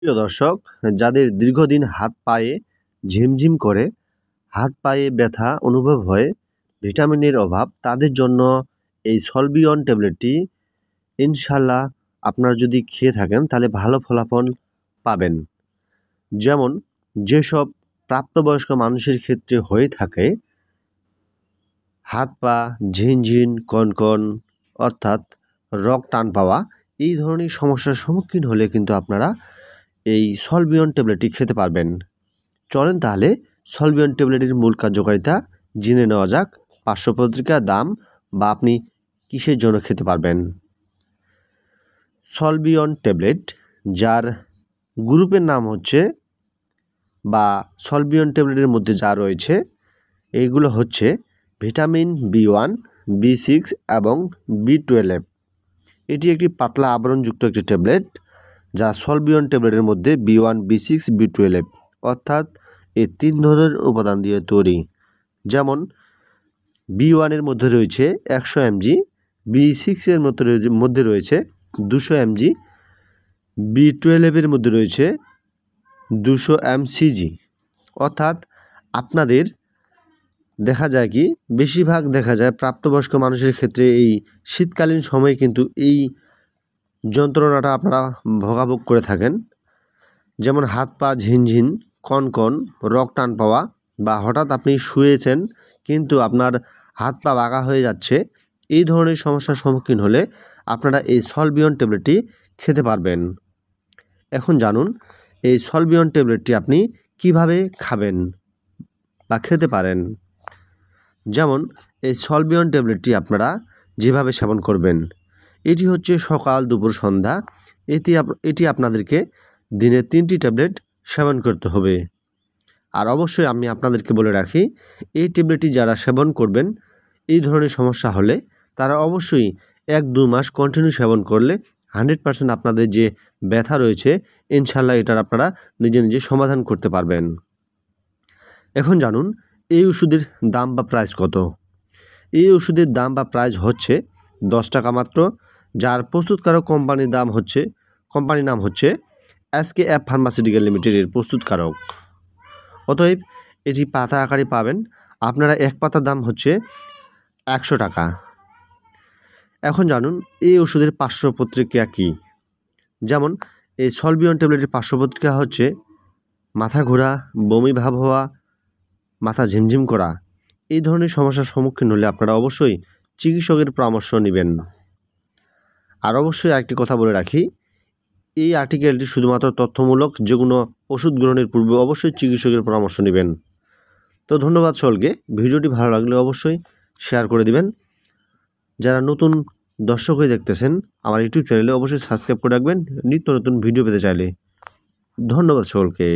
প্রিয় দর্শক, যাদের দীর্ঘদিন হাত পায়ে ঝিমঝিম করে, হাত পায়ে ব্যথা অনুভব হয়, ভিটামিনের অভাব, তাদের জন্য এই সলবিয়ন ট্যাবলেটটি ইনশাল্লাহ আপনারা যদি খেয়ে থাকেন তাহলে ভালো ফলাফল পাবেন। যেমন যেসব প্রাপ্তবয়স্ক মানুষের ক্ষেত্রে হয়ে থাকে হাত পা ঝিনঝিন কনকন অর্থাৎ রক টান পাওয়া, এই ধরনের সমস্যার সম্মুখীন হলে কিন্তু আপনারা এই সলবিয়ন ট্যাবলেটটি খেতে পারবেন। চলেন তাহলে সলবিয়ন ট্যাবলেটের মূল কার্যকারিতা জেনে নেওয়া যাক, পার্শ্বপ্রতিক্রিয়া, দাম বা আপনি কিসের জন্য খেতে পারবেন। সলবিয়ন ট্যাবলেট, যার গ্রুপের নাম হচ্ছে বা সলবিয়ন ট্যাবলেটের মধ্যে যা রয়েছে এইগুলো হচ্ছে ভিটামিন B1, B6 এবং B12। এটি একটি পাতলা আবরণযুক্ত একটি ট্যাবলেট যা সলবিয়ন ট্যাবলেটের মধ্যে B1, B6, B12 অর্থাৎ এই 3 ধরনের উপাদান দিয়ে তৈরি। যেমন B1 এর মধ্যে রয়েছে 100 mg, B6 এর মধ্যে রয়েছে 200 mg, B12 এর মধ্যে রয়েছে 200 mcg। অর্থাৎ আপনাদের দেখা যায় কি, বেশিরভাগ দেখা যায় প্রাপ্তবয়স্ক মানুষের ক্ষেত্রে এই শীতকালীন সময়ে কিন্তু এই যন্ত্রণাটা আপনারা ভোগাভোগ করে থাকেন। যেমন হাত পা ঝিনঝিন, কনকন, রক টান পাওয়া, বা হঠাৎ আপনি শুয়েছেন কিন্তু আপনার হাত পা বাঁকা হয়ে যাচ্ছে, এই ধরনের সমস্যার সম্মুখীন হলে আপনারা এই সলবিয়ন ট্যাবলেটটি খেতে পারবেন। এখন জানুন এই সলবিয়ন ট্যাবলেটটি আপনি কিভাবে খাবেন বা খেতে পারেন। যেমন এই সলবিয়ন ট্যাবলেটটি আপনারা যেভাবে সেবন করবেন, এটি হচ্ছে সকাল, দুপুর, সন্ধ্যা। এটি আপনাদেরকে দিনে 3টি ট্যাবলেট সেবন করতে হবে। আর অবশ্যই আমি আপনাদেরকে বলে রাখি, এই ট্যাবলেটটি যারা সেবন করবেন এই ধরনের সমস্যা হলে তারা অবশ্যই 1-2 মাস কন্টিনিউ সেবন করলে 100% আপনাদের যে ব্যথা রয়েছে ইনশাল্লাহ এটার আপনারা নিজে নিজে সমাধান করতে পারবেন। এখন জানুন এই ওষুধের দাম বা প্রাইস কত। এই ওষুধের দাম বা প্রাইস হচ্ছে 10 টাকা মাত্র, যার প্রস্তুতকারক কোম্পানির নাম হচ্ছে SKF ফার্মাসিউটিক্যাল লিমিটেডের প্রস্তুতকারক। অতএব এটি পাতা আকারে পাবেন, আপনারা এক পাতার দাম হচ্ছে 100 টাকা। এখন জানুন এই ওষুধের পার্শ্বপ্রতিক্রিয়া কী। যেমন এই সলবিয়ন ট্যাবলেটের পার্শ্বপ্রতিক্রিয়া হচ্ছে মাথা ঘোরা, বমি ভাব হওয়া, মাথা ঝিমঝিম করা। এই ধরনের সমস্যার সম্মুখীন হলে আপনারা অবশ্যই চিকিৎসকের পরামর্শ নেবেন। আর অবশ্যই আরেকটি কথা বলে রাখি, এই আর্টিকেলটি শুধুমাত্র তথ্যমূলক, যেগুলো ওষুধ গ্রহণের পূর্বে অবশ্যই চিকিৎসকের পরামর্শ নেবেন। তো ধন্যবাদ সকলকে। ভিডিওটি ভালো লাগলে অবশ্যই শেয়ার করে দিবেন। যারা নতুন দর্শক হয়ে দেখতেছেন আমার ইউটিউব চ্যানেলে অবশ্যই সাবস্ক্রাইব করে রাখবেন নিত্য নতুন ভিডিও পেতে চাইলে। ধন্যবাদ সকলকে।